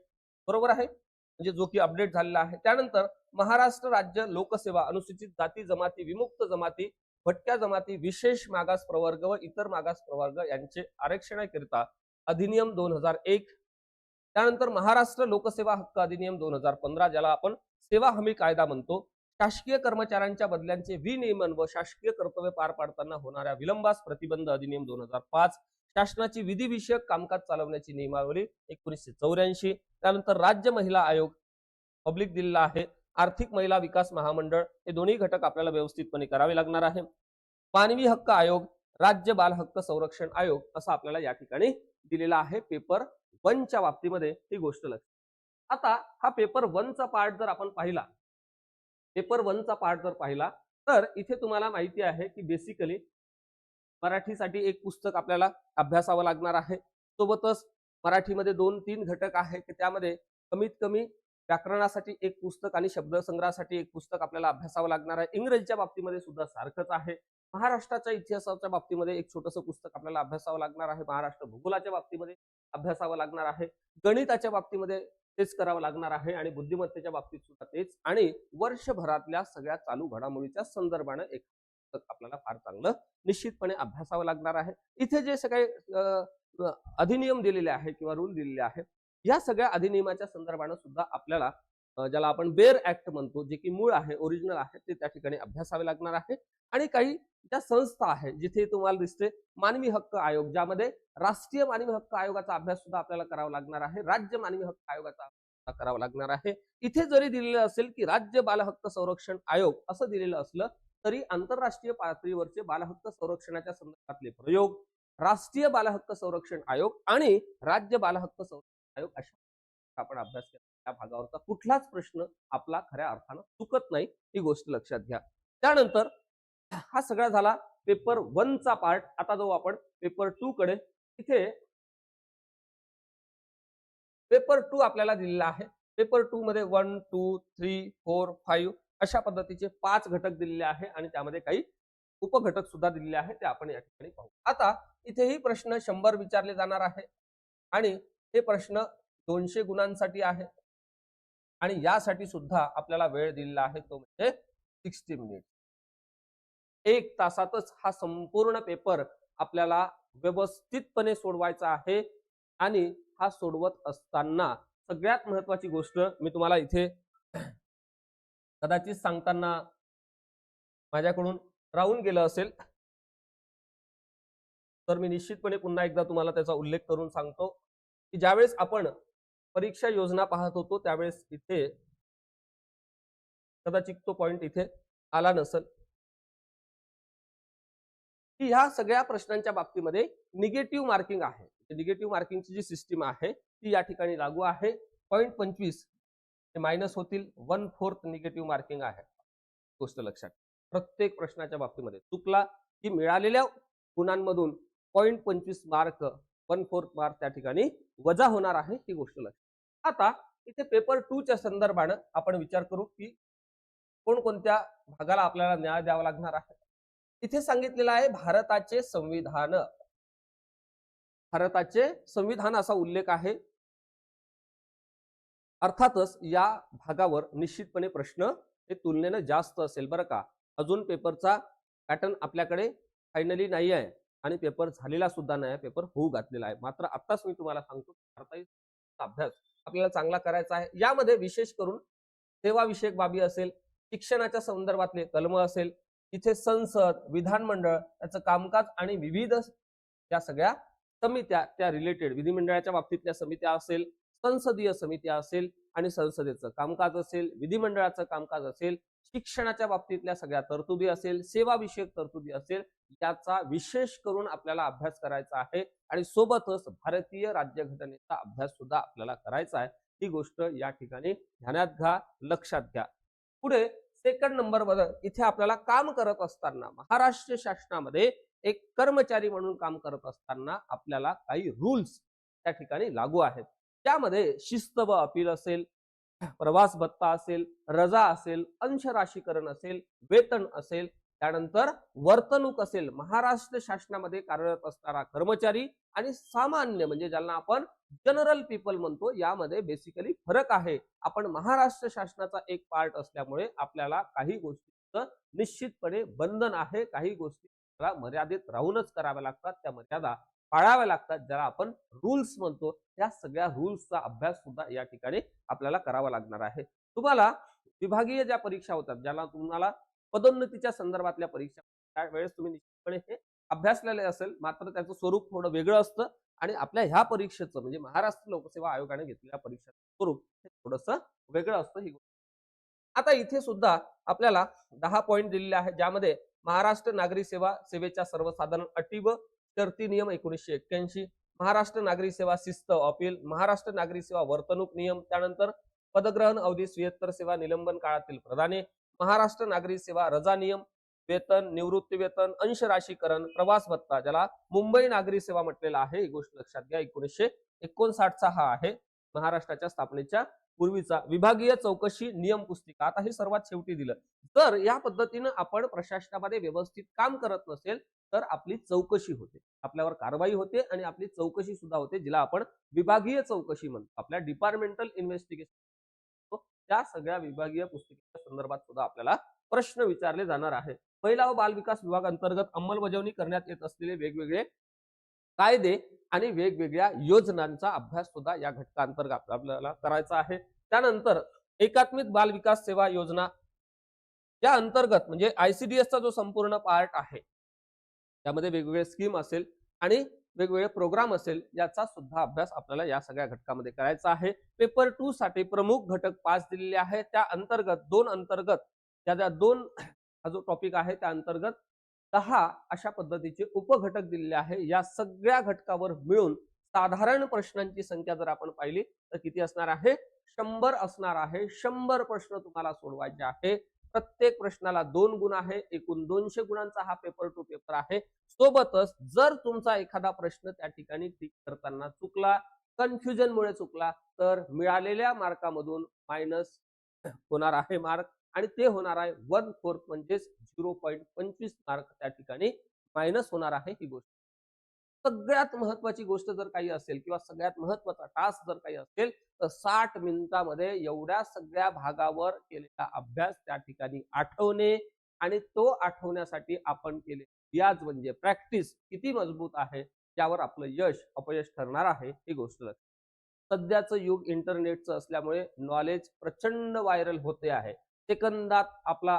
[SPEAKER 1] बरोबर आहे, म्हणजे जो की अपडेट झालेला आहे. त्यानंतर महाराष्ट्र राज्य लोकसेवा अनुसूचित जाती जमाती, विमुक्त जमाती, भटक्या जमाती, विशेष मागास प्रवर्ग व इतर मागास प्रवर्ग यांचे आरक्षणाकरिता अधिनियम 2001. त्यानंतर महाराष्ट्र लोकसेवा हक्क अधिनियम 2015, ज्याला आपण सेवा हमी कायदा म्हणतो. शासकीय कर्मचाऱ्यांच्या बदल्यांचे विनियमन व शासकीय कर्तव्य पार पाडताना होणाऱ्या विलंबास प्रतिबंध अधिनियम 2005. शासनाची विधिविषयक कामकाज चालवण्याची नियमावली 1984. त्यानंतर राज्य महिला आयोग पब्लिक दिलेला आहे. आर्थिक महिला विकास महामंडळ, हे दोन्ही घटक आपल्याला व्यवस्थितपणे करावे लागणार आहे. मानवी हक्क आयोग, राज्य बाल हक्क संरक्षण आयोग असं आपल्याला या ठिकाणी दिलेला आहे पेपर 1च्या बाबतीमध्ये, ही गोष्ट लक्षात. आता हा पेपर 1चा पार्ट जर आपण पाहिला, तर इथे तुम्हाला माहिती आहे की बेसिकली मराठीसाठी एक पुस्तक आपल्याला अभ्यासावं लागणार आहे. सोबतच मराठीमध्ये 2-3 घटक आहे की त्यामध्ये कमीत कमी व्याकरणासाठी एक पुस्तक आणि शब्दसंग्रहासाठी एक पुस्तक आपल्याला अभ्यासावं लागणार आहे. इंग्रजीच्या बाबतीमध्ये सुद्धा सारखंच आहे. महाराष्ट्राच्या इतिहासाच्या बाबतीमध्ये एक छोटंसं पुस्तक आपल्याला अभ्यासावं लागणार आहे. महाराष्ट्र भूगोलाच्या बाबतीमध्ये अभ्यासावं लागणार आहे. गणिताच्या बाबतीमध्ये तेच करावं लागणार आहे आणि बुद्धिमत्तेच्या बाबतीत सुद्धा तेच. आणि वर्षभरातल्या सगळ्या चालू घडामोडीच्या संदर्भानं एक पुस्तक आपल्याला फार चांगलं निश्चितपणे अभ्यासावं लागणार आहे. इथे जे सगळे अधिनियम दिलेले आहे किंवा रूल दिलेले आहे, या सगळ्या अधिनियमाच्या संदर्भानं सुद्धा आपल्याला ज्याला आपण बेअर ऍक्ट म्हणतो, जे की मूळ आहे, ओरिजिनल आहे, ते त्या ठिकाणी अभ्यासावे लागणार आहे. आणि काही ज्या संस्था आहेत, जिथे तुम्हाला दिसते मानवी हक्क आयोग, ज्यामध्ये राष्ट्रीय मानवी हक्क आयोगाचा अभ्यास सुद्धा आपल्याला करावा लागणार आहे. राज्य मानवी हक्क आयोगाचा अभ्यास करावा लागणार आहे. इथे जरी दिलेलं असेल की राज्य बाल हक्क संरक्षण आयोग असं दिलेलं असलं तरी आंतरराष्ट्रीय पातळीवरचे बालहक्क संरक्षणाच्या संदर्भातले प्रयोग, राष्ट्रीय बालहक्क संरक्षण आयोग आणि राज्य बालहक्क संरक्षण आयोग अशा आपण अभ्यास केला. त्या भागावरचा कुठलाच प्रश्न आपला खऱ्या अर्थानं चुकत नाही, ही गोष्ट लक्षात घ्या. त्यानंतर हा सगळा झाला पेपर 1चा पार्ट. आता जाऊ आपण पेपर 2 कडे. इथे पेपर 2 आपल्याला दिलेला आहे. पेपर 2 मध्ये 1, 2, 3, 4, 5 अशा पद्धतीचे 5 घटक दिलेले आहे आणि त्यामध्ये काही उपघटक सुद्धा दिलेले आहेत, ते आपण या ठिकाणी पाहू. आता इथेही प्रश्न 100 विचारले जाणार आहे आणि हे प्रश्न 200 गुणांसाठी आहे आणि यासाठी सुद्धा आपल्याला वेळ दिलेला आहे, तो म्हणजे 60 मिनिट. 1 तासातच हा संपूर्ण पेपर आपल्याला व्यवस्थितपणे सोडवायचा आहे. आणि हा सोडवत असताना सगळ्यात महत्वाची गोष्ट मी तुम्हाला इथे कदाचित सांगताना माझ्याकडून राहून गेलं असेल, तर मी निश्चितपणे पुन्हा एकदा तुम्हाला त्याचा उल्लेख करून सांगतो की ज्यावेळेस आपण परीक्षा योजना पाहत होतो त्यावेळेस इथे कदाचित तो पॉइंट इथे आला नसेल की ह्या सगळ्या प्रश्नांच्या बाबतीमध्ये निगेटिव्ह मार्किंग आहे. निगेटिव्ह मार्किंगची जी सिस्टीम आहे ती या ठिकाणी लागू आहे. पॉइंट 25 हे मायनस होतील. 1/4 निगेटिव्ह मार्किंग आहे. गोष्ट लक्षात ठेवा. प्रत्येक प्रश्नाच्या बाबतीमध्ये चुकला की मिळालेल्या गुणांमधून 0.25 मार्क 1/4 मार्क त्या ठिकाणी वजा होणार आहे, ही गोष्ट लक्षात. आता इथे पेपर 2 च्या संदर्भाने आपण विचार करू की कोणकोणत्या भागाला आपल्याला न्याय द्यावा लागणार आहे. इथे सांगितलेलं आहे भारताचे संविधान. भारताचे संविधान असा उल्लेख आहे. अर्थातच या भागावर निश्चितपणे प्रश्न हे तुलनेने जास्त असेल बरं का. अजून पेपरचा पॅटर्न आपल्याकडे फायनली नाही आहे आणि पेपर झालेला सुद्धा नाही आहे, पेपर होऊ घातलेला आहे. मात्र आत्ताच मी तुम्हाला सांगतो भारताचा अभ्यास आपल्याला चांगला करायचा आहे. यामध्ये विशेष करून सेवाविषयक बाबी असेल, शिक्षणाच्या संदर्भातले कलम असेल, इथे संसद, विधानमंडळ याचं कामकाज आणि विविध या सगळ्या समित्या त्या रिलेटेड विधिमंडळाच्या बाबतीतल्या समित्या असेल, संसदीय समित्या असेल आणि संसदेचं कामकाज असेल, विधिमंडळाचं कामकाज असेल, शिक्षणाच्या बाबतीतल्या सगळ्या तरतुदी असेल, सेवाविषयक तरतुदी असेल, याचा विशेष करून आपल्याला अभ्यास करायचा आहे आणि सोबतच भारतीय राज्यघटनेचा अभ्यास सुद्धा आपल्याला करायचा आहे. ही गोष्ट या ठिकाणी ध्यानात घ्या, लक्षात घ्या. पुढे सेकंड नंबरवर इथे आपल्याला काम करत असताना महाराष्ट्र शासनामध्ये एक कर्मचारी म्हणून काम करत असताना आपल्याला काही रूल्स त्या ठिकाणी लागू आहेत. त्यामध्ये शिस्त व अपील असेल, प्रवास भत्ता असेल, रजा असेल, अंश राशीकरण असेल, वेतन असेल, त्यानंतर वर्तणूक असेल. महाराष्ट्र शासनामध्ये कार्यरत असणारा कर्मचारी आणि सामान्य म्हणजे ज्यांना आपण जनरल पीपल म्हणतो, यामध्ये बेसिकली फरक आहे. आपण महाराष्ट्र शासनाचा एक पार्ट असल्यामुळे आपल्याला काही गोष्टींचं निश्चितपणे बंधन आहे. काही गोष्टी मर्यादित राहूनच कराव्या लागतात, त्या मर्यादा पाळाव्या लागतात, ज्याला आपण रूल्स म्हणतो. या सगळ्या रूल्सचा अभ्यास सुद्धा या ठिकाणी आपल्याला करावा लागणार आहे. तुम्हाला विभागीय ज्या परीक्षा होतात, ज्याला तुम्हाला पदोन्नतीच्या संदर्भातल्या परीक्षा, त्यावेळेस तुम्ही निश्चितपणे हे अभ्यासलेले असेल. मात्र त्याचं स्वरूप थोडं वेगळं असतं आणि आपल्या ह्या परीक्षेचं म्हणजे महाराष्ट्र लोकसेवा आयोगाने घेतलेल्या परीक्षेचं स्वरूप हे थोडंसं वेगळं असतं. ही आता इथे सुद्धा आपल्याला 10 पॉईंट दिलेले आहेत, ज्यामध्ये महाराष्ट्र नागरी सेवा सेवेच्या सर्वसाधारण अटी व शर्ती नियम 1981, महाराष्ट्र नागरी सेवा शिस्त अपील, महाराष्ट्र नागरी सेवा वर्तणूक नियम, त्यानंतर पदग्रहण अवधी, स्वीयत्तर सेवा, निलंबन काळातील प्रदाने, महाराष्ट्र नागरी सेवा रजा नियम, वेतन, निवृत्ती वेतन, अंश राशीकरण, प्रवास भत्ता, ज्याला मुंबई नागरी सेवा म्हटलेला आहे. ही गोष्ट लक्षात घ्या. 1959 हा आहे महाराष्ट्राच्या स्थापनेच्या पूर्वीचा विभागीय चौकशी नियम पुस्तिका. आता हे सर्वात शेवटी दिलं. तर या पद्धतीनं आपण प्रशासनामध्ये व्यवस्थित काम करत नसेल तर आपली चौकशी होते, आपल्यावर कारवाई होते आणि आपली चौकशी सुद्धा होते, जिला आपण विभागीय चौकशी म्हणतो. आपल्या डिपार्टमेंटल इन्व्हेस्टिगेशन, त्या सगळ्या विभागीय पुस्तिकेच्या संदर्भात सुद्धा आपल्याला प्रश्न विचारले जाणार आहे. महिला व बाल विकास विभाग अंतर्गत अंमलबजावणी करण्यात येत असलेले वेगवेगळे कायदे आणि वेगवेगळ्या योजनांचा अभ्यास सुद्धा या घटकांतर्गत आपल्याला करायचा आहे. त्यानंतर एकात्मिक बाल विकास सेवा योजना या अंतर्गत म्हणजे आयसीडीएसचा जो संपूर्ण पार्ट आहे, त्यामध्ये वेगवेगळे स्कीम असेल आणि वेगवेगळे प्रोग्राम असेल, याचा सुद्धा अभ्यास आपल्याला या सगळ्या घटकामध्ये करायचा आहे. पेपर 2 साठी प्रमुख घटक 5 दिलेले आहेत. त्या अंतर्गत 2 अंतर्गत त्या 2 हा जो टॉपिक आहे त्या अंतर्गत 10 अशा पद्धतीचे उपघटक दिलेले आहे. या सगळ्या घटकावर मिळून साधारण प्रश्नांची संख्या जर आपण पाहिली तर किती असणार आहे? 100 असणार आहे. 100 प्रश्न तुम्हाला सोडवायचे आहे. प्रत्येक प्रश्नाला 2 गुण आहे. एकूण 200 गुणांचा हा पेपर 2 पेपर आहे. सोबतच जर तुमचा एखादा प्रश्न त्या ठिकाणी टिक करताना चुकला, कन्फ्युजनमुळे चुकला, तर मिळालेल्या मार्कामधून मायनस होणार आहे मार्क आणि ते होणार आहे 1/4 म्हणजे 0.25 मार्क त्या ठिकाणी मायनस होणार आहे. ही गोष्ट सगळ्यात महत्वाची गोष्ट जर काही असेल किंवा सगळ्यात महत्वाचा टास्क जर काही असेल तर 60 मिनिटांमध्ये एवढ्या सगळ्या भागावर केलेला अभ्यास त्या ठिकाणी आठवणे आणि तो आठवण्यासाठी आपण केले रियाज म्हणजे प्रॅक्टिस किती मजबूत आहे, त्यावर आपलं यश अपयश ठरणार आहे. ही गोष्ट सध्याचं युग इंटरनेटचं असल्यामुळे नॉलेज प्रचंड व्हायरल होते आहे. सेकंदात आपला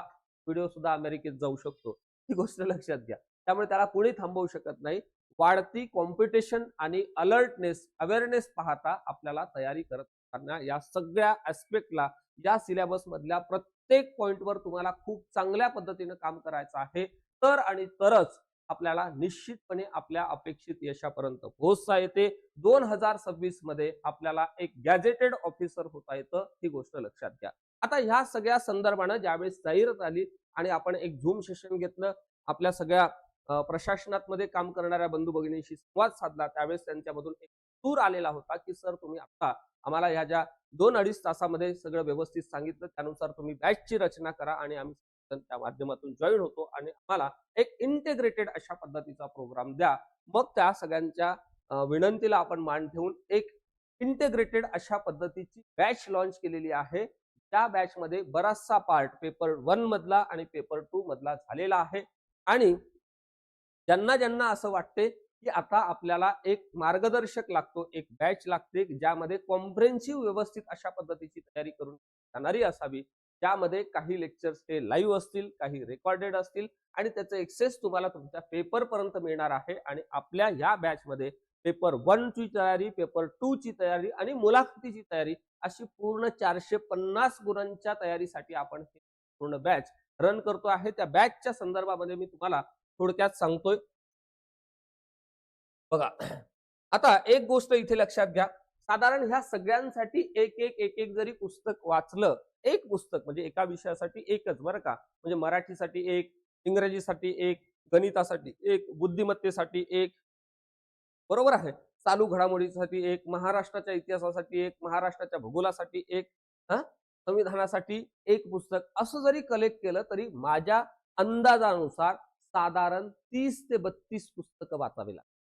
[SPEAKER 1] व्हिडिओ सुद्धा अमेरिकेत जाऊ शकतो. ही गोष्ट लक्षात घ्या. त्यामुळे त्याला कोणी थांबवू शकत नाही. वाढती कॉम्पिटिशन आणि अलर्टनेस अवेअरनेस पाहता आपल्याला तयारी करत असताना या सगळ्या ऍस्पेक्टला या सिलेबस मधल्या प्रत्येक पॉइंटवर तुम्हाला खूप चांगल्या पद्धतीने काम करायचं आहे. तर आणि तरच आपल्याला निश्चितपणे आपल्या अपेक्षित यशापर्यंत पोहोचता येते. 2026 मध्ये आपल्याला एक गॅजेटेड ऑफिसर होता येतं, ही गोष्ट लक्षात घ्या. आता ह्या सगळ्या संदर्भानं ज्यावेळेस जाहिरात आली आणि आपण एक झूम सेशन घेतलं, आपल्या सगळ्या प्रशासनामध्ये काम करणाऱ्या बंधू भगिनींशी संवाद साधला, त्यावेळेस त्यांच्यामधून एक सूर आलेला होता की सर तुम्ही आता आम्हाला ह्या ज्या 2-2.5 तासामध्ये सगळं व्यवस्थित सांगितलं, त्यानुसार तुम्ही बॅचची रचना करा आणि आम्ही त्या माध्यमातून जॉईन होतो आणि आम्हाला एक इंटिग्रेटेड अशा पद्धतीचा प्रोग्राम द्या. मग त्या सगळ्यांच्या विनंतीला आपण मान ठेवून एक इंटिग्रेटेड अशा पद्धतीची बॅच लॉन्च केलेली आहे. त्या बॅचमध्ये बराचसा पार्ट पेपर 1 मधला आणि पेपर 2 मधला झालेला आहे आणि ज्यांना ज्यांना असं वाटते की आता आपल्याला एक मार्गदर्शक लागतो, एक बॅच लागते ज्यामध्ये कॉम्प्रिहेन्सिव्ह व्यवस्थित अशा पद्धतीची तयारी करून जाणारी असावी, ज्यामध्ये काही लेक्चर्स हे लाईव्ह असतील, काही रेकॉर्डेड असतील आणि त्याचं एक्सेस तुम्हाला तुमच्या पेपर पर्यंत मिळणार आहे. आणि आपल्या या बॅचमध्ये पेपर 1 ची तयारी, पेपर 2 ची तयारी आणि मुलाखतीची तयारी अशी पूर्ण 450 गुणांच्या तयारीसाठी आपण पूर्ण बॅच रन करतो आहे. त्या बॅचच्या संदर्भामध्ये मी तुम्हाला थोडक्यात सांगतोय. बघा, आता एक गोष्ट इथे लक्षात घ्या, साधारण ह्या सगळ्यांसाठी एक जरी पुस्तक वाचलं, एक पुस्तक म्हणजे एका विषयासाठी एकच बरं का, म्हणजे मराठीसाठी एक, इंग्रजीसाठी एक, गणितासाठी एक, बुद्धिमत्तेसाठी एक, बरोबर आहे, चालू घडामोडीसाठी एक, महाराष्ट्राच्या इतिहासासाठी एक, महाराष्ट्राच्या भूगोलासाठी एक, संविधानासाठी एक पुस्तक, असं जरी कलेक्ट केलं तरी माझ्या अंदाजानुसार साधारण 30 ते 32 पुस्तकं वाचावी लागतात,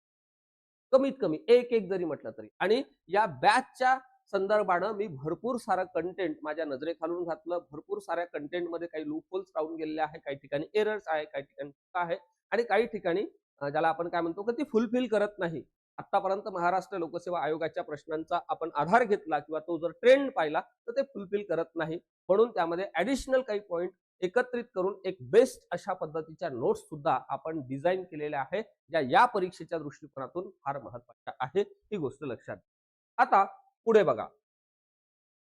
[SPEAKER 1] कमीत कमी एक जरी म्हटलं तरी. आणि या बॅचच्या संदर्भानं मी भरपूर सारं कंटेंट माझ्या नजरेखालून घातलं. भरपूर साऱ्या कंटेंटमध्ये काही लूपहोल्स राहून गेलेले आहे, काही ठिकाणी एरर्स आहे, काही ठिकाणी चुका आहे आणि काही ठिकाणी ज्याला आपण काय म्हणतो की ती फुलफिल करत नाही. आतापर्यंत महाराष्ट्र लोकसेवा आयोगाच्या प्रश्नांचा आपण आधार घेतला किंवा तो जर ट्रेंड पाहिला तर ते फुलफिल करत नाही. म्हणून त्यामध्ये ऍडिशनल काही पॉईंट एकत्रित करून एक बेस्ट अशा पद्धतीच्या नोट्स सुद्धा आपण डिझाईन केलेल्या आहे, ज्या या परीक्षेच्या दृष्टिकोनातून फार महत्वाच्या आहे, ही गोष्ट लक्षात. आता पुढे बघा,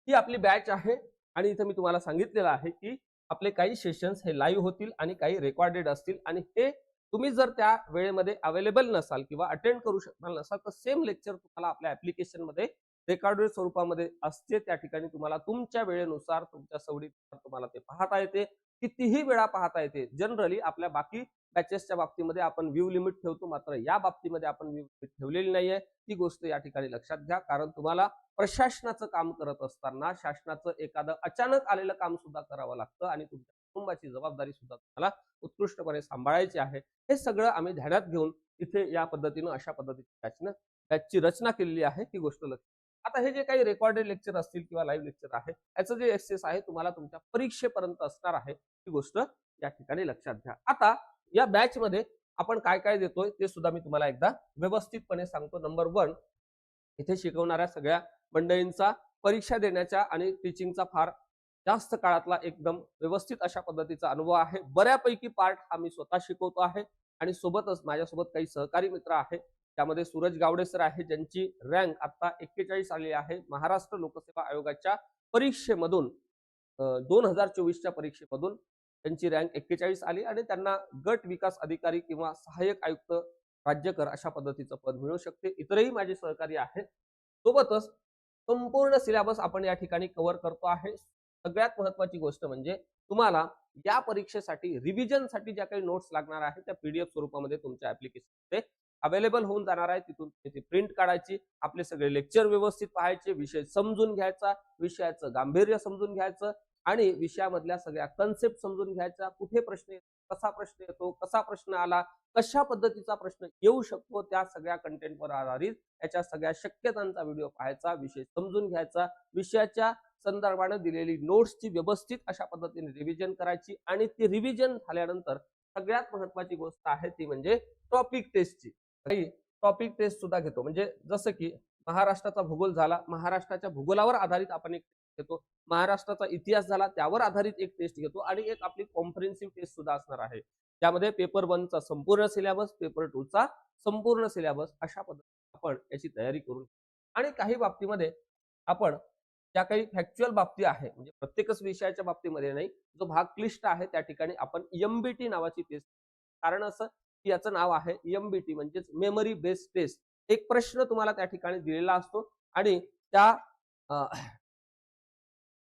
[SPEAKER 1] ही आपली बॅच आहे आणि इथे मी तुम्हाला सांगितलेलं आहे की आपले काही सेशन्स हे लाईव्ह होतील आणि काही रेकॉर्डेड असतील आणि हे तुम्ही जर त्या वेळेमध्ये अवेलेबल नसाल किंवा अटेंड करू शकणार नसाल तर सेम लेक्चर तुम्हाला आपल्या ऍप्लिकेशनमध्ये रेकॉर्डेड स्वरूपामध्ये असते. त्या ठिकाणी तुम्हाला तुमच्या वेळेनुसार, तुमच्या सवडीनुसार तुम्हाला ते पाहता येते, कितीही वेळा पाहता येते. जनरली आपल्या बाकी बॅचेसच्या बाबतीमध्ये आपण व्ह्यू लिमिट ठेवतो, मात्र या बाबतीमध्ये आपण व्ह्यू लिमिट ठेवलेली नाहीये. ही गोष्ट या ठिकाणी लक्षात घ्या, कारण तुम्हाला प्रशासनाचं काम करत असताना शासनाचं एखादं अचानक आलेलं काम सुद्धा करावं लागतं आणि तुमच्या कुटुंबाची जबाबदारी सुद्धा तुम्हाला उत्कृष्टपणे सांभाळायची आहे. हे सगळं आम्ही ध्यानात घेऊन इथे या पद्धतीनं अशा पद्धतीची बॅचची रचना केलेली आहे, ही गोष्ट लक्षात. आता हे जे काही रेकॉर्डेड लेक्चर असतील किंवा लाईव्ह लेक्चर आहे, याचं जे एक्सेस आहे तुम्हाला तुमच्या परीक्षेपर्यंत असणार आहे, ही गोष्ट या ठिकाणी लक्षात घ्या. आता या बॅच मध्ये आपण काय काय देतोय ते सुद्धा मी तुम्हाला एकदा व्यवस्थितपणे सांगतो. नंबर 1, इथे शिकवणाऱ्या सगळ्या मंडळींचा परीक्षा देण्याच्या आणि टीचिंगचा फार जास्त काळातला एकदम व्यवस्थित अशा पद्धतीचा अनुभव आहे. बऱ्यापैकी पार्ट हा मी स्वतः शिकवतो आहे आणि सोबतच माझ्यासोबत काही सहकारी मित्र आहेत. त्यामध्ये सूरज गावडे सर आहे, ज्यांची रँक आता 41 आली आहे. महाराष्ट्र लोकसेवा आयोगाच्या परीक्षेमधून 2024च्या परीक्षेमधून त्यांची रँक 41 आली आणि त्यांना गट विकास अधिकारी किंवा सहाय्यक आयुक्त राज्यकर अशा पद्धतीचं पद मिळू शकते. इतरही माझे सहकारी आहेत. सोबतच संपूर्ण सिलेबस आपण या ठिकाणी कव्हर करतो आहे. सगळ्यात महत्वाची गोष्ट म्हणजे तुम्हाला या परीक्षेसाठी रिव्हिजनसाठी ज्या काही नोट्स लागणार आहेत त्या पीडीएफ स्वरूपामध्ये तुमच्या ऍप्लिकेशनमध्ये अवेलेबल होऊन जाणार आहे. तिथून त्याची प्रिंट काढायची, आपले सगळे लेक्चर व्यवस्थित पाहायचे, विषय समजून घ्यायचा, विषयाचं गांभीर्य समजून घ्यायचं आणि विषयामधल्या सगळ्या कन्सेप्ट समजून घ्यायचा. कुठे प्रश्न येतो, कसा प्रश्न येतो, कसा प्रश्न आला, कशा पद्धतीचा प्रश्न येऊ शकतो, त्या सगळ्या कंटेंटवर आधारित याच्या सगळ्या शक्यतांचा व्हिडिओ पाहायचा, विषय समजून घ्यायचा, विषयाच्या संदर्भाने दिलेली नोट्सची व्यवस्थित अशा पद्धतीने रिव्हिजन करायची आणि ती रिव्हिजन झाल्यानंतर सगळ्यात महत्वाची गोष्ट आहे ती म्हणजे टॉपिक टेस्टची. टॉपिक टेस्ट सुद्धा घेतो, म्हणजे जसं की महाराष्ट्राचा भूगोल झाला, महाराष्ट्राच्या भूगोलावर आधारित आपण एक घेतो, महाराष्ट्राचा इतिहास झाला त्यावर आधारित एक टेस्ट घेतो आणि एक आपली कॉम्प्रिहेन्सिव्ह टेस्ट सुद्धा असणार आहे. त्यामध्ये पेपर 1 चा संपूर्ण सिलेबस, पेपर 2 चा संपूर्ण सिलेबस अशा पद्धतीने आपण याची तयारी करू. आणि काही बाबतीमध्ये आपण ज्या काही फॅक्च्युअल बाबती आहे, म्हणजे प्रत्येकच विषयाच्या बाबतीमध्ये नाही, जो भाग क्लिष्ट आहे त्या ठिकाणी आपण एमबीटी नावाची टेस्ट. कारण असं याचं नाव आहे MBT म्हणजेच मेमरी बेस्ड टेस्ट. एक प्रश्न तुम्हाला त्या ठिकाणी दिलेला असतो आणि त्या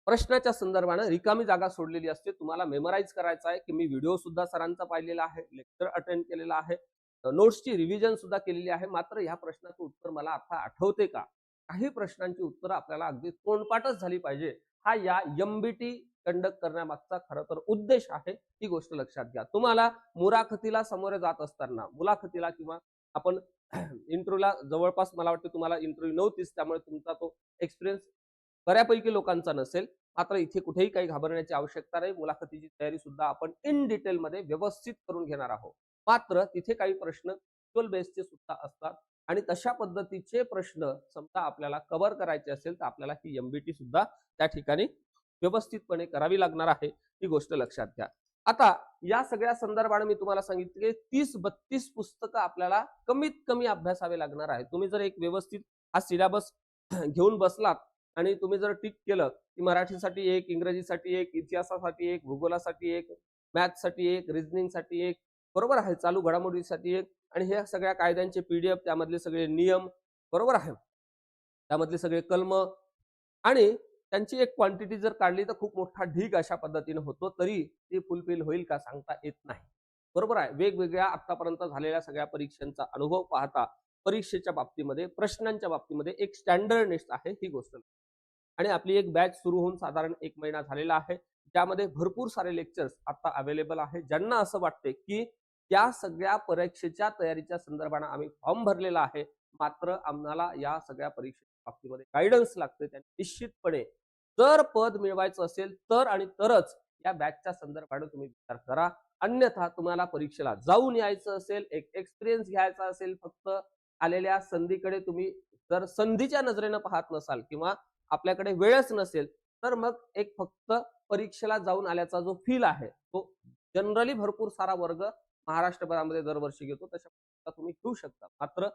[SPEAKER 1] प्रश्नाच्या संदर्भाने रिकामी जागा सोडलेली असते. तुम्हाला मेमराईज करायचं आहे, की मी व्हिडिओ सुद्धा सरांचा पाहिलेला आहे, लेक्चर अटेंड केलेला आहे, नोट्सची रिव्हिजन सुद्धा केलेली आहे. मात्र ह्या प्रश्नाचं उत्तर मला आता आठवते का? काही प्रश्नांची उत्तरं आपल्याला अगदी तोंडपाठच झाली पाहिजे. हा या MBT कंडक्ट करण्यामागचा खरं तर उद्देश आहे. ही गोष्ट लक्षात घ्या. तुम्हाला मुलाखतीला सामोरे जात असताना, मुलाखतीला किंवा आपण इंटरव्ह्यूला जवळपास मला वाटतं तुम्हाला इंटरव्ह्यू नव्हतीच, त्यामुळे तुमचा तो एक्सपिरियन्स बऱ्यापैकी लोकांचा नसेल. मात्र इथे कुठेही काही घाबरण्याची आवश्यकता नाही. मुलाखतीची तयारी सुद्धा आपण इन डिटेलमध्ये व्यवस्थित करून घेणार आहोत. मात्र तिथे काही प्रश्न व्हिज्युअल बेसचे सुद्धा असतात आणि तशा पद्धतीचे प्रश्न समजा आपल्याला कव्हर करायचे असेल तर आपल्याला ही MBT सुद्धा त्या ठिकाणी व्यवस्थितपणे करावी लागणार आहे. ही गोष्ट लक्षात घ्या. आता या सगळ्या संदर्भाने मी तुम्हाला सांगितले 30-32 पुस्तकं आपल्याला कमीत कमी अभ्यासावे लागणार आहे. तुम्ही जर एक व्यवस्थित हा सिलेबस घेऊन बसलात आणि तुम्ही जर टिक केलं की मराठीसाठी एक, इंग्रजीसाठी एक, इतिहासासाठी एक, भूगोलासाठी एक, मॅथ्ससाठी एक, रिझनिंगसाठी एक, बरोबर आहे, चालू घडामोडीसाठी एक आणि ह्या सगळ्या कायद्यांचे PDF, त्यामधले सगळे नियम, बरोबर आहे, त्यामधले सगळे कलम आणि त्यांची एक क्वांटिटी जर काढली तर खूप मोठा ढीग अशा पद्धतीने होतो. तरी ते फुलफिल होईल का सांगता येत नाही. बरोबर आहे. वेगवेगळ्या आतापर्यंत झालेल्या सगळ्या परीक्षांचा अनुभव पाहता परीक्षेच्या बाबतीमध्ये, प्रश्नांच्या बाबतीमध्ये एक स्टँडर्डनेस आहे ही गोष्ट. आणि आपली एक बॅच सुरू होऊन साधारण 1 महिना झालेला आहे. ज्यामध्ये भरपूर सारे लेक्चर्स आता अवेलेबल आहे. ज्यांना असं वाटते की त्या सगळ्या परीक्षेच्या तयारीच्या संदर्भाने आम्ही फॉर्म भरलेला आहे, मात्र आम्हाला या सगळ्या परीक्षेच्या बाबतीमध्ये गाईडन्स लागते, त्यांनी निश्चितपणे जर पद मिळवायचं असेल तर आणि तरच या बॅचच्या संदर्भाने तुम्ही विचार करा. अन्यथा तुम्हाला परीक्षेला जाऊन यायचं असेल, एक एक्सपिरियन्स घ्यायचा असेल, फक्त आलेल्या संधीकडे तुम्ही जर संधीच्या नजरेनं पाहत नसाल किंवा आपल्याकडे वेळच नसेल, तर मग एक फक्त परीक्षेला जाऊन आल्याचा जो फील आहे, तो जनरली भरपूर सारा वर्ग महाराष्ट्रभरामध्ये दरवर्षी घेतो. तशा तुम्ही घेऊ शकता. मात्र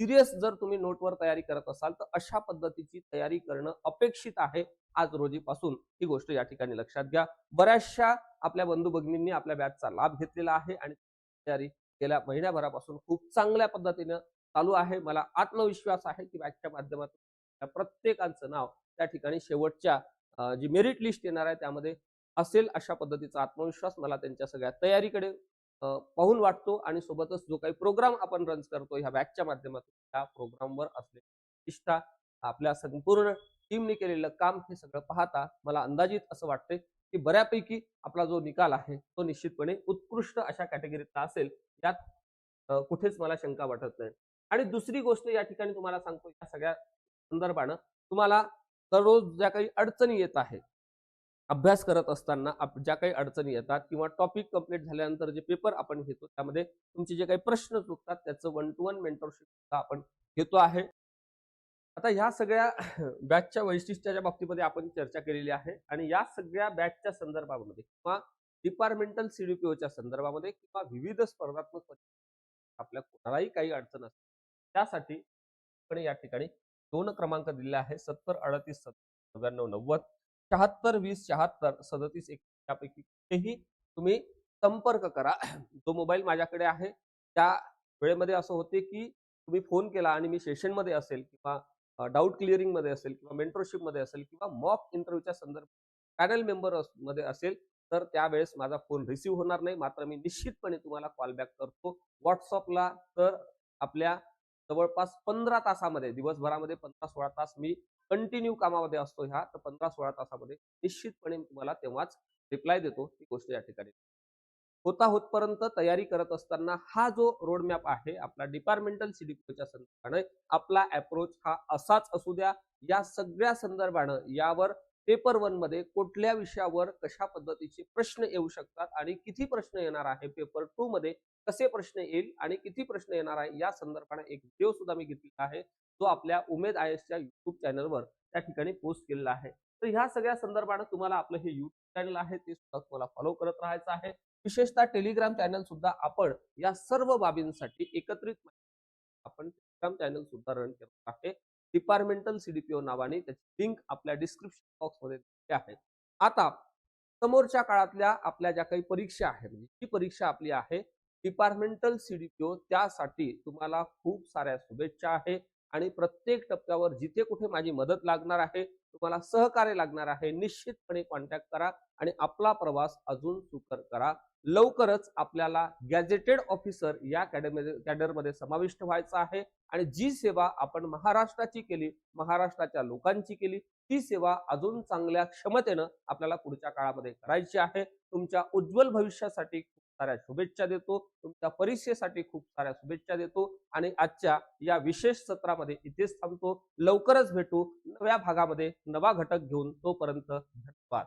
[SPEAKER 1] सिरियस जर तुम्ही नोटवर तयारी करत असाल, तर अशा पद्धतीची तयारी करणं अपेक्षित आहे आज रोजीपासून. ही गोष्ट या ठिकाणी लक्षात घ्या. बऱ्याचशा आपल्या बंधू भगिनींनी आपल्या बॅचचा लाभ घेतलेला आहे आणि तयारी गेल्या महिन्याभरापासून खूप चांगल्या पद्धतीनं चालू आहे. मला आत्मविश्वास आहे की बॅचच्या माध्यमातून प्रत्येकाचं नाव त्या ठिकाणी शेवटच्या जी मेरिट लिस्ट येणार आहे त्यामध्ये असेल, अशा पद्धतीचा आत्मविश्वास मला त्यांच्या सगळ्या तयारीकडे पाहून वाटतो. आणि सोबतच जो काही प्रोग्राम आपण रन करतो ह्या बॅचच्या माध्यमातून, त्या प्रोग्रामवर असलेली निष्ठा, आपल्या संपूर्ण टीमने केलेलं काम, हे सगळं पाहता मला अंदाजित असं वाटतंय की बऱ्यापैकी आपला जो निकाल आहे तो निश्चितपणे उत्कृष्ट अशा कॅटेगरीतला असेल, यात कुठेच मला शंका वाटत नाही. आणि दुसरी गोष्ट या ठिकाणी तुम्हाला सांगतो, या सगळ्या संदर्भानं तुम्हाला दररोज ज्या काही अडचणी येत आहेत अभ्यास करत असताना, ज्या काही अडचणी येतात किंवा टॉपिक कंप्लीट झाल्यानंतर जे पेपर आपण घेतो त्यामध्ये तुमचे जे काही प्रश्न चुकतात त्याचं 1 to 1 मेंटरशिप आपण घेतो आहे. आता ह्या सगळ्या बॅचच्या वैशिष्ट्याच्या बाबतीमध्ये आपण चर्चा केलेली आहे आणि या सगळ्या बॅचच्या संदर्भामध्ये किंवा डिपार्टमेंटल CDPOच्या संदर्भामध्ये किंवा विविध स्पर्धात्मक परीक्षा आपल्या कोणालाही काही अडचण असते, त्यासाठी आपण या ठिकाणी 2 क्रमांक दिलेले आहे, 70 38 70 99 90, 76 20 76 37 1. त्यापैकी कुठेही तुम्ही संपर्क करा. जो मोबाईल माझ्याकडे आहे त्या वेळेमध्ये असं होते की तुम्ही फोन केला आणि मी सेशनमध्ये असेल किंवा डाऊट क्लिअरिंग मध्ये असेल किंवा मेंटरशिप मध्ये असेल किंवा मॉक इंटरव्ह्यूच्या संदर्भात पॅनल मेंबर मध्ये असेल, तर त्यावेळेस माझा फोन रिसीव्ह होणार नाही. मात्र मी निश्चितपणे तुम्हाला कॉल बॅक करतो व्हॉट्सअपला. तर आपल्या जवळपास 15 तासामध्ये, दिवसभरामध्ये 15-16 तास मी कंटिन्यू कामामध्ये असतो ह्या, तर 15-16 तासामध्ये निश्चितपणे तुम्हाला तेव्हाच रिप्लाय देतो. ही गोष्ट या ठिकाणी होतपर्यंत तयारी करत असताना हा जो रोड मॅप आहे आपला डिपार्टमेंटल CDPOच्या संदर्भाने, आपला अप्रोच हा असाच असू द्या. या सगळ्या संदर्भानं यावर पेपर 1 मध्ये कुठल्या विषयावर कशा पद्धतीचे प्रश्न येऊ शकतात आणि किती प्रश्न येणार आहे, पेपर 2 मध्ये कसे प्रश्न येईल आणि किती प्रश्न येणार आहे, या संदर्भाने एक व्हिडिओ सुद्धा मी घेतलेला आहे, जो आपल्या उमेद IASच्या युट्यूब चॅनलवर त्या ठिकाणी पोस्ट केलेला आहे. तर ह्या सगळ्या संदर्भाने तुम्हाला आपलं हे युट्यूब चॅनल आहे ते सुद्धा तुम्हाला फॉलो करत राहायचं आहे. विशेषतः टेलिग्राम चॅनल सुद्धा आपण या सर्व बाबींसाठी एकत्रित आपण टेलिग्राम चॅनल सुद्धा रन करत आहे, डिपार्टमेंटल CDPO नावाने. त्याची लिंक आपल्या डिस्क्रिप्शन बॉक्समध्ये दिलेली आहे. आता समोरच्या काळातल्या आपल्या ज्या काही परीक्षा आहेत, जी परीक्षा आपली आहे डिपार्टमेंटल सीडीपीओ त्यासाठी तुम्हाला खूप साऱ्या शुभेच्छा आहे आणि प्रत्येक टप्प्यावर जिथे कुठे माझी मदत लागणार आहे, तुम्हाला सहकार्य लागणार आहे, निश्चितपणे कॉन्टॅक्ट करा आणि आपला प्रवास अजून सुकर करा. लवकरच आपल्याला गॅझेटेड ऑफिसर या कॅडरमध्ये समाविष्ट व्हायचं आहे आणि जी सेवा आपण महाराष्ट्राची केली, महाराष्ट्राच्या लोकांची केली, ती सेवा अजून चांगल्या क्षमतेनं आपल्याला पुढच्या काळामध्ये करायची आहे. तुमच्या उज्ज्वल भविष्यासाठी खूप साऱ्या शुभेच्छा देतो. तुमच्या परीक्षेसाठी खूप साऱ्या शुभेच्छा देतो आणि आजच्या या विशेष सत्रामध्ये इथेच थांबतो. लवकरच भेटू नव्या भागामध्ये नवा घटक घेऊन. तोपर्यंत धन्यवाद.